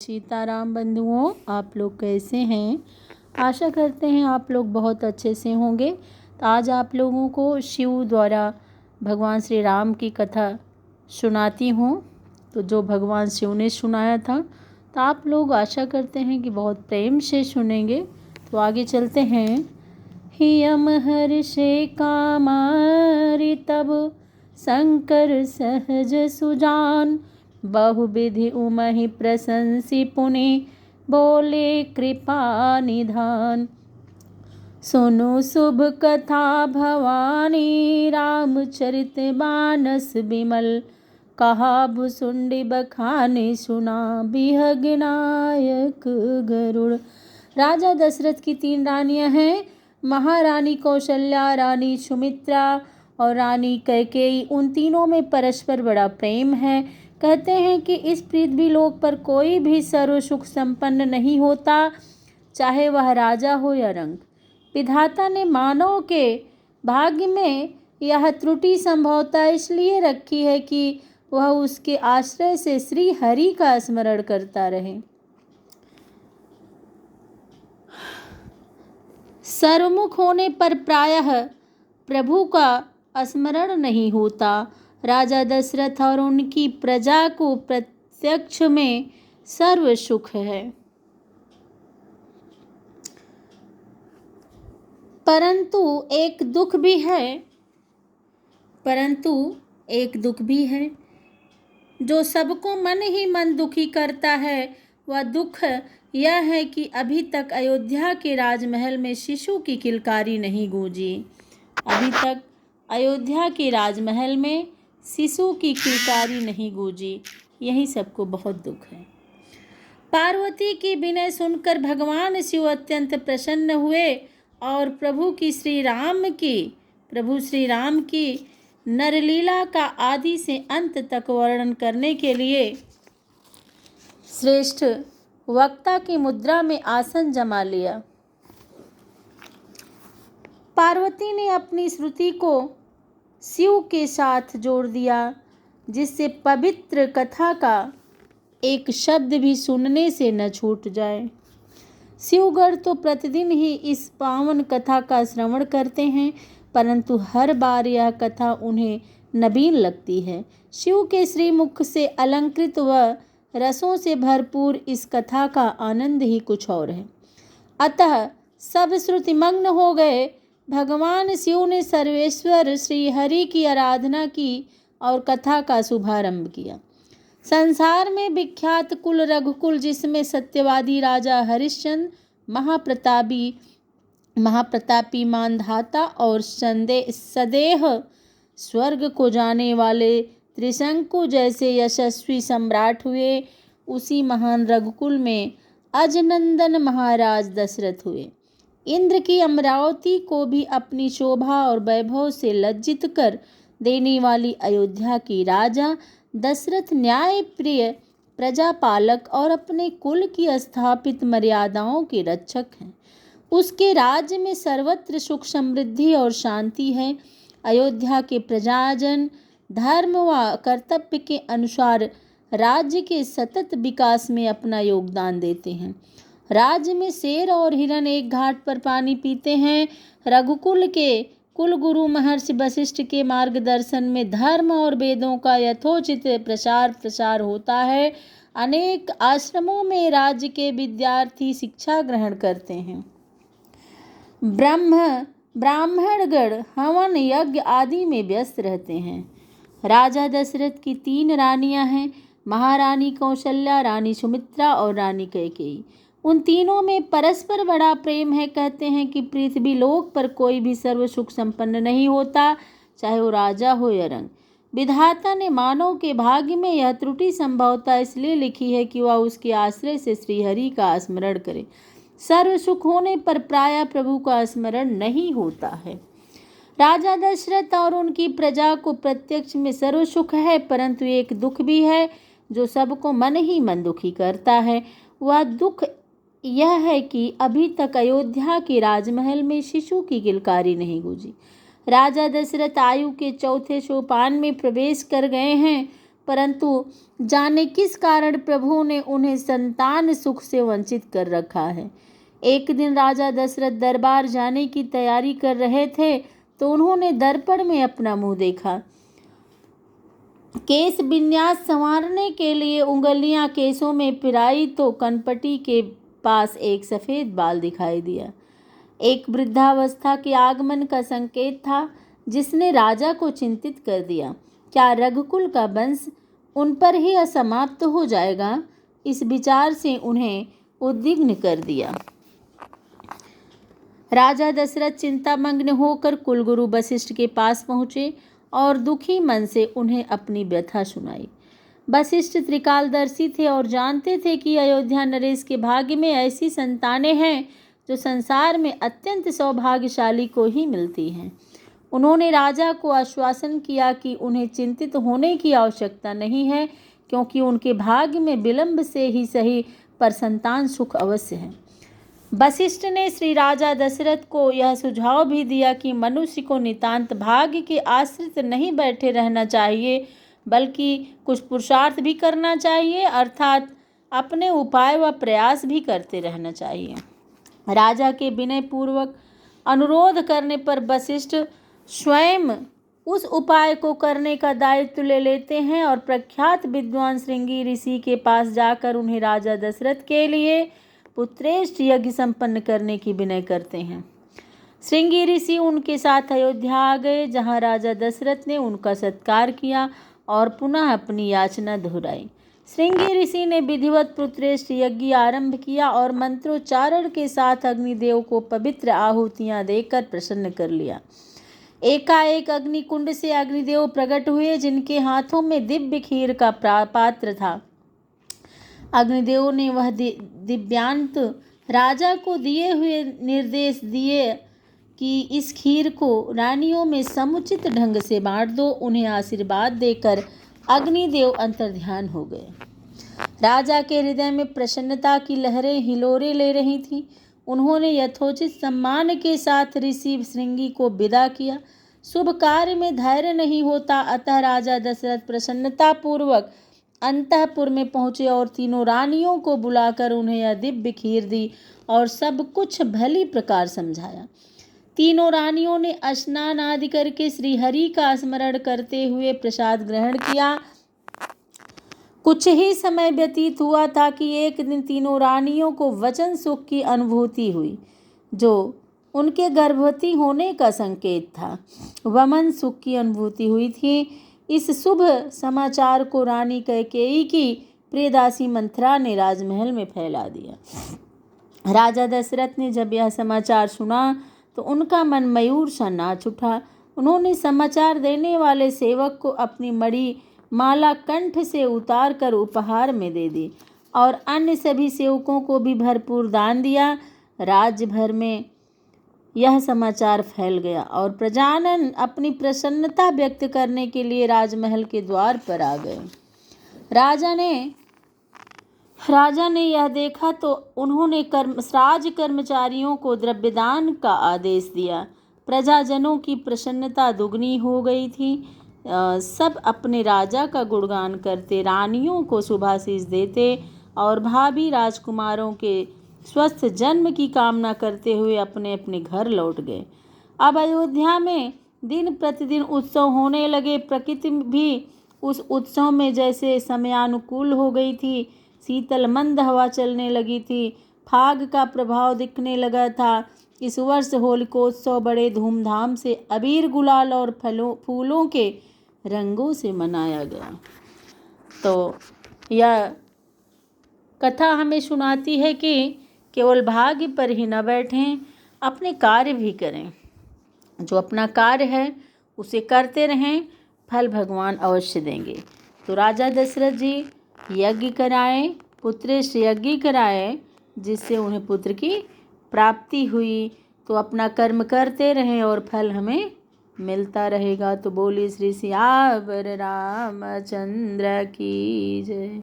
सीताराम बंधुओं, आप लोग कैसे हैं। आशा करते हैं आप लोग बहुत अच्छे से होंगे। तो आज आप लोगों को शिव द्वारा भगवान श्री राम की कथा सुनाती हूँ। तो जो भगवान शिव ने सुनाया था तो आप लोग आशा करते हैं कि बहुत प्रेम से सुनेंगे। तो आगे चलते हैं। हियम हर्षे कामारि तब शंकर सहज सुजान, बहुविधि उमहि प्रशंसी पुनि बोले कृपा निधान। सुनु शुभ कथा भवानी, रामचरित मानस विमल, कहा भुसुंडी बखानी सुना बिहग नायक गरुड़। राजा दशरथ की 3 रानियां हैं, महारानी कौशल्या, रानी सुमित्रा और रानी कैकेयी। उन तीनों में परस्पर बड़ा प्रेम है। कहते हैं कि इस पृथ्वी लोक पर कोई भी सर्व सुख संपन्न नहीं होता, चाहे वह राजा हो या रंक। विधाता ने मानव के भाग्य में यह त्रुटि संभवतः इसलिए रखी है कि वह उसके आश्रय से श्री हरि का स्मरण करता रहे। सर्वमुख होने पर प्रायः प्रभु का स्मरण नहीं होता। राजा दशरथ और उनकी प्रजा को प्रत्यक्ष में सर्व सुख है, परंतु एक दुख भी है जो सबको मन ही मन दुखी करता है। वह दुख यह है कि अभी तक अयोध्या के राजमहल में शिशु की किलकारी नहीं गूंजी। अभी तक अयोध्या के राजमहल में शिशु की किलकारी नहीं गूंजी। यही सबको बहुत दुख है। पार्वती की विनय सुनकर भगवान शिव अत्यंत प्रसन्न हुए और प्रभु श्री राम की नरलीला का आदि से अंत तक वर्णन करने के लिए श्रेष्ठ वक्ता की मुद्रा में आसन जमा लिया। पार्वती ने अपनी श्रुति को शिव के साथ जोड़ दिया, जिससे पवित्र कथा का एक शब्द भी सुनने से न छूट जाए। शिवगण तो प्रतिदिन ही इस पावन कथा का श्रवण करते हैं, परंतु हर बार यह कथा उन्हें नवीन लगती है। शिव के श्रीमुख से अलंकृत व रसों से भरपूर इस कथा का आनंद ही कुछ और है। अतः सब श्रुतिमग्न हो गए। भगवान शिव ने सर्वेश्वर श्री हरि की आराधना की और कथा का शुभारंभ किया। संसार में विख्यात कुल रघुकुल, जिसमें सत्यवादी राजा हरिश्चंद्र, महाप्रतापी मानधाता और सदेह स्वर्ग को जाने वाले त्रिशंकु जैसे यशस्वी सम्राट हुए, उसी महान रघुकुल में अजनंदन महाराज दशरथ हुए। इंद्र की अमरावती को भी अपनी शोभा और वैभव से लज्जित कर देने वाली अयोध्या की राजा दशरथ न्याय प्रिय प्रजापालक और अपने कुल की स्थापित मर्यादाओं के रक्षक हैं। उसके राज्य में सर्वत्र सुख समृद्धि और शांति है। अयोध्या के प्रजाजन धर्म व कर्तव्य के अनुसार राज्य के सतत विकास में अपना योगदान देते हैं। राज्य में शेर और हिरण एक घाट पर पानी पीते हैं। रघुकुल के कुलगुरु महर्षि वशिष्ठ के मार्गदर्शन में धर्म और वेदों का यथोचित प्रसार होता है। अनेक आश्रमों में राज्य के विद्यार्थी शिक्षा ग्रहण करते हैं। ब्राह्मणगण हवन यज्ञ आदि में व्यस्त रहते हैं। राजा दशरथ की 3 रानियां हैं, महारानी कौशल्या, रानी सुमित्रा और रानी कैकेयी। उन तीनों में परस्पर बड़ा प्रेम है। कहते हैं कि पृथ्वी लोक पर कोई भी सर्व सुख संपन्न नहीं होता, चाहे वो राजा हो या रंक। विधाता ने मानव के भाग्य में यह त्रुटि संभवतः इसलिए लिखी है कि वह उसके आश्रय से श्रीहरि का स्मरण करे। सर्व सुख होने पर प्रायः प्रभु का स्मरण नहीं होता है। राजा दशरथ और उनकी प्रजा को प्रत्यक्ष में सर्व सुख है, परंतु एक दुख भी है जो सबको मन ही मन दुखी करता है। वह दुख यह है कि अभी तक अयोध्या के राजमहल में शिशु की किलकारी नहीं गूंजी। राजा दशरथ आयु के 4थे सोपान में प्रवेश कर गए हैं। परंतु जाने किस कारण प्रभु ने उन्हें संतान सुख से वंचित कर रखा है। एक दिन राजा दशरथ दरबार जाने की तैयारी कर रहे थे तो उन्होंने दर्पण में अपना मुंह देखा। केश विन्यास संवारने के लिए उंगलियां केसों में पिराई तो कनपटी के पास एक सफेद बाल दिखाई दिया। एक वृद्धावस्था के आगमन का संकेत था जिसने राजा को चिंतित कर दिया। क्या रघुकुल का वंश उन पर ही असमाप्त हो जाएगा? इस विचार से उन्हें उद्विग्न कर दिया। राजा दशरथ चिंतामग्न होकर कुलगुरु वशिष्ठ के पास पहुँचे और दुखी मन से उन्हें अपनी व्यथा सुनाई। वशिष्ठ त्रिकालदर्शी थे और जानते थे कि अयोध्या नरेश के भाग्य में ऐसी संतानें हैं जो संसार में अत्यंत सौभाग्यशाली को ही मिलती हैं। उन्होंने राजा को आश्वासन किया कि उन्हें चिंतित होने की आवश्यकता नहीं है, क्योंकि उनके भाग्य में विलंब से ही सही पर संतान सुख अवश्य है। वशिष्ठ ने श्री राजा दशरथ को यह सुझाव भी दिया कि मनुष्य को नितांत भाग्य के आश्रित नहीं बैठे रहना चाहिए, बल्कि कुछ पुरुषार्थ भी करना चाहिए, अर्थात अपने उपाय व प्रयास भी करते रहना चाहिए। राजा के विनय पूर्वक अनुरोध करने पर वशिष्ठ स्वयं उस उपाय को करने का दायित्व ले लेते हैं और प्रख्यात विद्वान श्रृंगी ऋषि के पास जाकर उन्हें राजा दशरथ के लिए पुत्रेष्ठ यज्ञ संपन्न करने की विनय करते हैं। श्रृंगी ऋषि उनके साथ अयोध्या आ गए, जहां राजा दशरथ ने उनका सत्कार किया और पुनः अपनी याचना दोहराई। श्रृंगी ऋषि ने विधिवत पुत्रेष्ठ यज्ञ आरंभ किया और मंत्रोच्चारण के साथ अग्निदेव को पवित्र आहुतियां देकर प्रसन्न कर लिया। एकाएक अग्निकुंड से अग्निदेव प्रकट हुए, जिनके हाथों में दिव्य खीर का पात्र था। अग्निदेव ने वह दिव्यांत राजा को दिए हुए निर्देश दिए कि इस खीर को रानियों में समुचित ढंग से बांट दो। उन्हें आशीर्वाद देकर अग्निदेव अंतर्ध्यान हो गए। राजा के हृदय में प्रसन्नता की लहरें हिलोरे ले रही थीं। उन्होंने यथोचित सम्मान के साथ ऋषि श्रृंगी को विदा किया। शुभ कार्य में धैर्य नहीं होता, अतः राजा दशरथ प्रसन्नता पूर्वक अंतःपुर में पहुँचे और तीनों रानियों को बुलाकर उन्हें यह दिव्य खीर दी और सब कुछ भली प्रकार समझाया। तीनों रानियों ने स्नान आदि करके श्री हरि का स्मरण करते हुए प्रसाद ग्रहण किया। कुछ ही समय व्यतीत हुआ था कि एक दिन तीनों रानियों को वचन सुख की अनुभूति हुई, जो उनके गर्भवती होने का संकेत था। वमन सुख की अनुभूति हुई थी। इस शुभ समाचार को रानी कैकेयी की प्रियदासी मंथरा ने राजमहल में फैला दिया। राजा दशरथ ने जब यह समाचार सुना तो उनका मन मयूर सा नाच उठा। उन्होंने समाचार देने वाले सेवक को अपनी मणि माला कंठ से उतार कर उपहार में दे दी और अन्य सभी सेवकों को भी भरपूर दान दिया। राज्य भर में यह समाचार फैल गया और प्रजाजन अपनी प्रसन्नता व्यक्त करने के लिए राजमहल के द्वार पर आ गए। राजा ने यह देखा तो उन्होंने राज कर्मचारियों को द्रव्यदान का आदेश दिया। प्रजाजनों की प्रसन्नता दुगनी हो गई थी। सब अपने राजा का गुणगान करते, रानियों को शुभाशीष देते और भाभी राजकुमारों के स्वस्थ जन्म की कामना करते हुए अपने अपने घर लौट गए। अब अयोध्या में दिन प्रतिदिन उत्सव होने लगे। प्रकृति भी उस उत्सव में जैसे समयानुकूल हो गई थी। शीतल मंद हवा चलने लगी थी। फाग का प्रभाव दिखने लगा था। इस वर्ष होलिकोत्सव बड़े धूमधाम से अबीर गुलाल और फूलों के रंगों से मनाया गया। तो यह कथा हमें सुनाती है कि केवल भाग्य पर ही न बैठें, अपने कार्य भी करें। जो अपना कार्य है उसे करते रहें, फल भगवान अवश्य देंगे। तो राजा दशरथ जी यज्ञ कराए, पुत्रेष्ठ यज्ञ कराए, जिससे उन्हें पुत्र की प्राप्ति हुई। तो अपना कर्म करते रहें और फल हमें मिलता रहेगा। तो बोलिए श्री सियावर रामचंद्र की जय।